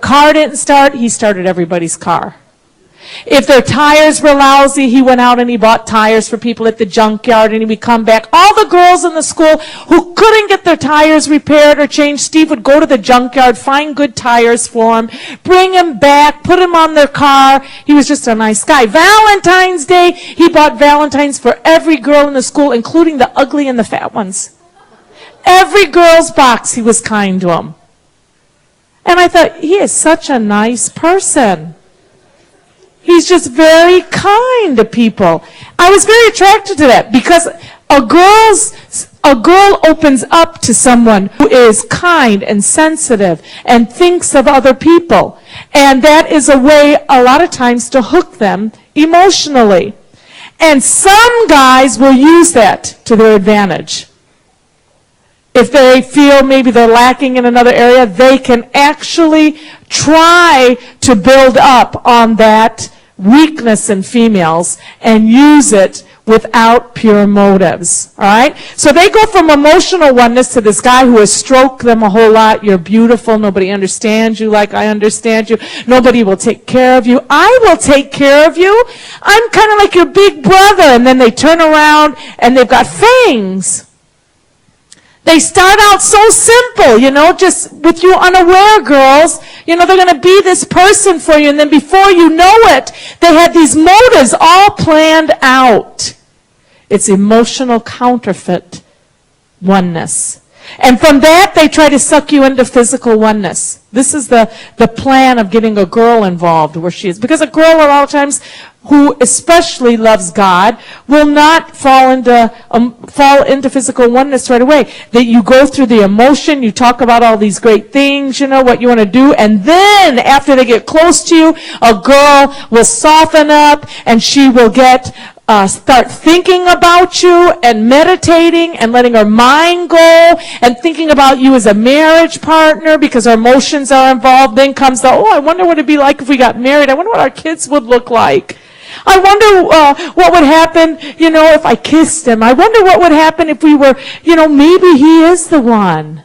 car didn't start, he started everybody's car. If their tires were lousy, he went out and he bought tires for people at the junkyard, and he would come back. All the girls in the school who couldn't get their tires repaired or changed, Steve would go to the junkyard, find good tires for them, bring them back, put them on their car. He was just a nice guy. Valentine's Day, he bought Valentines for every girl in the school, including the ugly and the fat ones. Every girl's box, he was kind to them. And I thought, he is such a nice person. He's just very kind to people. I was very attracted to that because a girl opens up to someone who is kind and sensitive and thinks of other people. And that is a way a lot of times to hook them emotionally. And some guys will use that to their advantage. If they feel maybe they're lacking in another area, they can actually try to build up on that weakness in females and use it without pure motives. All right? So they go from emotional oneness to this guy who has stroked them a whole lot. You're beautiful. Nobody understands you like I understand you. Nobody will take care of you. I will take care of you. I'm kind of like your big brother. And then they turn around and they've got fangs. They start out so simple, just with you unaware, girls. They're going to be this person for you, and then before you know it, they have these motives all planned out. It's emotional counterfeit oneness. And from that, they try to suck you into physical oneness. This is the plan of getting a girl involved where she is. Because a girl, a lot of times, who especially loves God, will not fall into physical oneness right away. That you go through the emotion, you talk about all these great things, what you want to do, and then after they get close to you, a girl will soften up and she will start thinking about you and meditating and letting her mind go and thinking about you as a marriage partner because her emotions are involved. Then comes I wonder what it'd be like if we got married. I wonder what our kids would look like. I wonder what would happen, if I kissed him. I wonder what would happen if we were, maybe he is the one.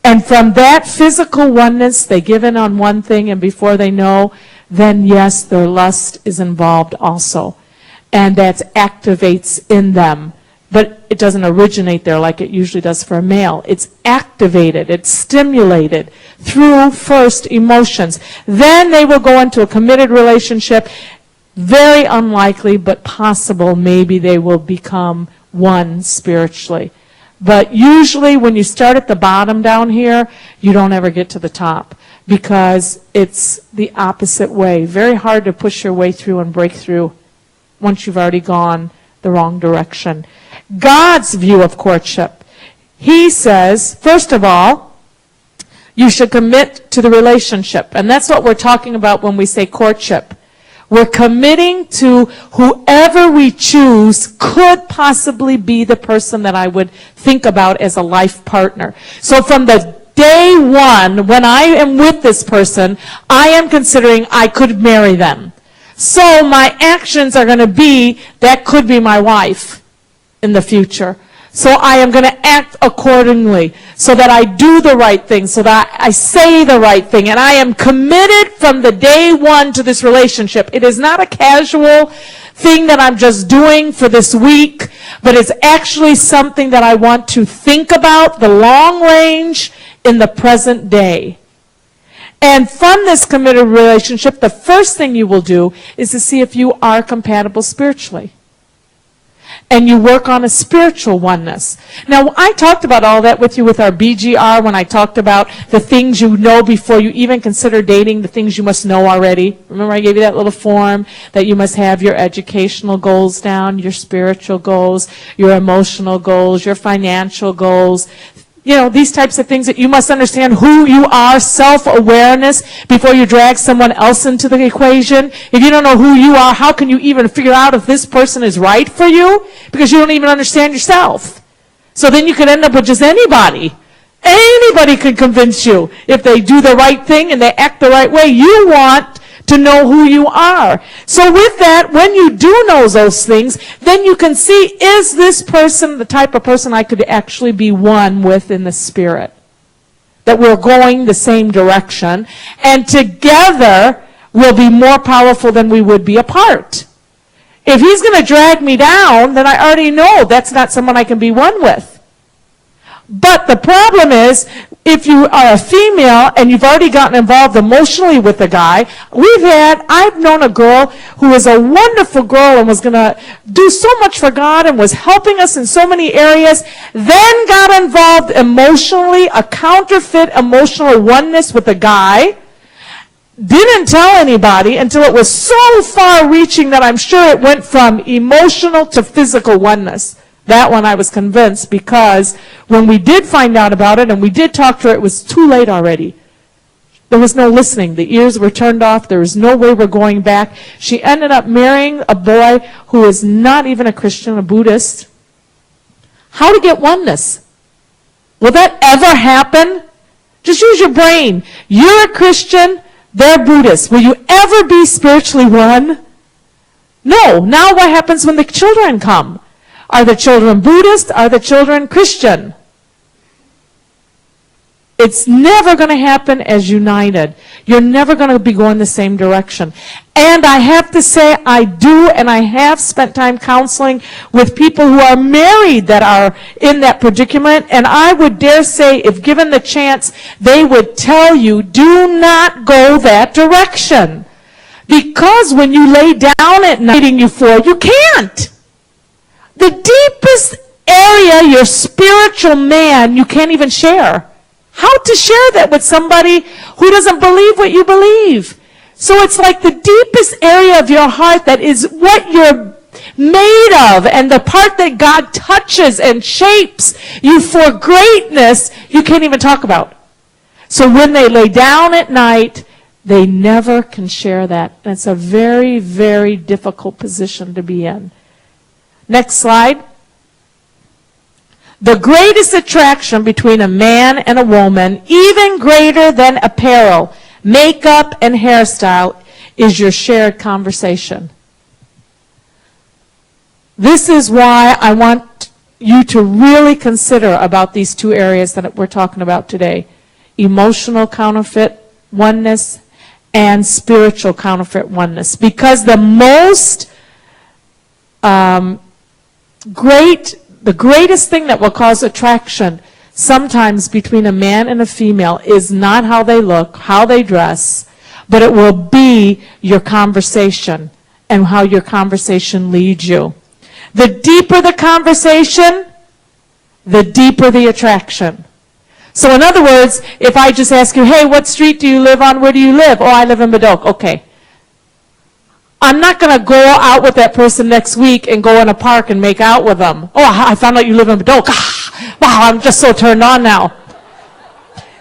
And from that physical oneness, they give in on one thing, and before they know, then yes, their lust is involved also. And that activates in them. But it doesn't originate there like it usually does for a male. It's activated, it's stimulated through first emotions. Then they will go into a committed relationship. Very unlikely, but possible, maybe they will become one spiritually. But usually when you start at the bottom down here, you don't ever get to the top because it's the opposite way. Very hard to push your way through and break through once you've already gone the wrong direction. God's view of courtship. He says, first of all, you should commit to the relationship. And that's what we're talking about when we say courtship. We're committing to whoever we choose could possibly be the person that I would think about as a life partner. So from the day one, when I am with this person, I am considering I could marry them. So my actions are going to be, that could be my wife in the future. So I am going to act accordingly so that I do the right thing, so that I say the right thing. And I am committed from the day one to this relationship. It is not a casual thing that I'm just doing for this week, but it's actually something that I want to think about the long range in the present day. And from this committed relationship, the first thing you will do is to see if you are compatible spiritually. And you work on a spiritual oneness. Now, I talked about all that with you with our BGR when I talked about the things you know before you even consider dating, the things you must know already. Remember I gave you that little form that you must have your educational goals down, your spiritual goals, your emotional goals, your financial goals. These types of things that you must understand who you are, self-awareness, before you drag someone else into the equation. If you don't know who you are, how can you even figure out if this person is right for you? Because you don't even understand yourself. So then you could end up with just anybody. Anybody could convince you if they do the right thing and they act the right way. You want to know who you are. So with that, when you do know those things, then you can see, is this person the type of person I could actually be one with in the spirit? that we're going the same direction, and together we'll be more powerful than we would be apart. If he's going to drag me down, then I already know that's not someone I can be one with. But the problem is, if you are a female and you've already gotten involved emotionally with a guy, I've known a girl who was a wonderful girl and was going to do so much for God and was helping us in so many areas, then got involved emotionally, a counterfeit emotional oneness with a guy, didn't tell anybody until it was so far-reaching that I'm sure it went from emotional to physical oneness. That one I was convinced, because when we did find out about it and we did talk to her, it was too late already. There was no listening. The ears were turned off. There was no way we're going back. She ended up marrying a boy who is not even a Christian, a Buddhist. How to get oneness? Will that ever happen? Just use your brain. You're a Christian, they're Buddhist. Will you ever be spiritually one? No. Now what happens when the children come? Are the children Buddhist? Are the children Christian? It's never going to happen as united. You're never going to be going the same direction. And I have to say, I do, and I have spent time counseling with people who are married that are in that predicament, and I would dare say, if given the chance, they would tell you, do not go that direction. Because when you lay down at night and you fall, you can't. The deepest area, your spiritual man, you can't even share. How to share that with somebody who doesn't believe what you believe? So it's like the deepest area of your heart that is what you're made of, and the part that God touches and shapes you for greatness, you can't even talk about. So when they lay down at night, they never can share that. And it's a very, very difficult position to be in. Next slide. The greatest attraction between a man and a woman, even greater than apparel, makeup, and hairstyle, is your shared conversation. This is why I want you to really consider about these two areas that we're talking about today. Emotional counterfeit oneness and spiritual counterfeit oneness. Because the most the greatest thing that will cause attraction sometimes between a man and a female is not how they look, how they dress, but it will be your conversation and how your conversation leads you. The deeper the conversation, the deeper the attraction. So in other words, if I just ask you, hey, what street do you live on? Where do you live? Oh, I live in Madoc. Okay. I'm not going to go out with that person next week and go in a park and make out with them. Oh, I found out you live in Madoc. Wow, I'm just so turned on now.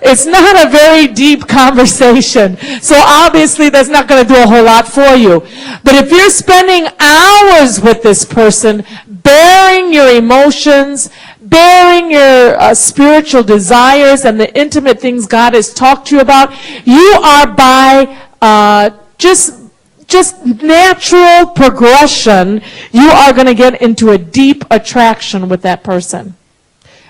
It's not a very deep conversation. So obviously that's not going to do a whole lot for you. But if you're spending hours with this person, bearing your emotions, bearing your spiritual desires and the intimate things God has talked to you about, you are by just natural progression, you are going to get into a deep attraction with that person.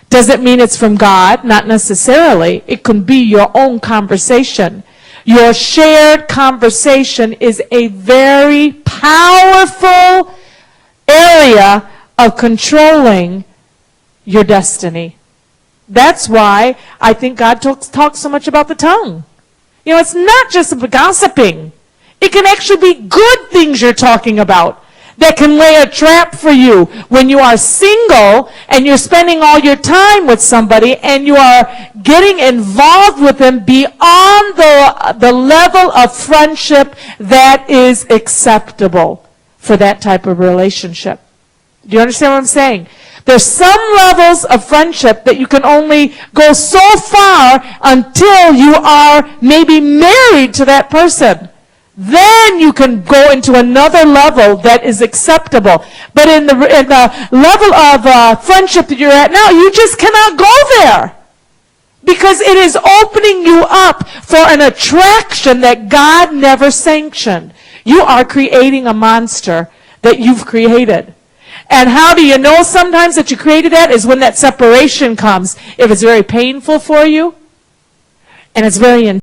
Does it mean it's from God? Not necessarily. It can be your own conversation. Your shared conversation is a very powerful area of controlling your destiny. That's why I think God talks so much about the tongue. You know, it's not just about gossiping. It can actually be good things you're talking about that can lay a trap for you when you are single and you're spending all your time with somebody and you are getting involved with them beyond the level of friendship that is acceptable for that type of relationship. Do you understand what I'm saying? There's some levels of friendship that you can only go so far until you are maybe married to that person. Then you can go into another level that is acceptable. But in the level of friendship that you're at now, you just cannot go there. Because it is opening you up for an attraction that God never sanctioned. You are creating a monster that you've created. And how do you know sometimes that you created that? Is when that separation comes. If it's very painful for you, and it's very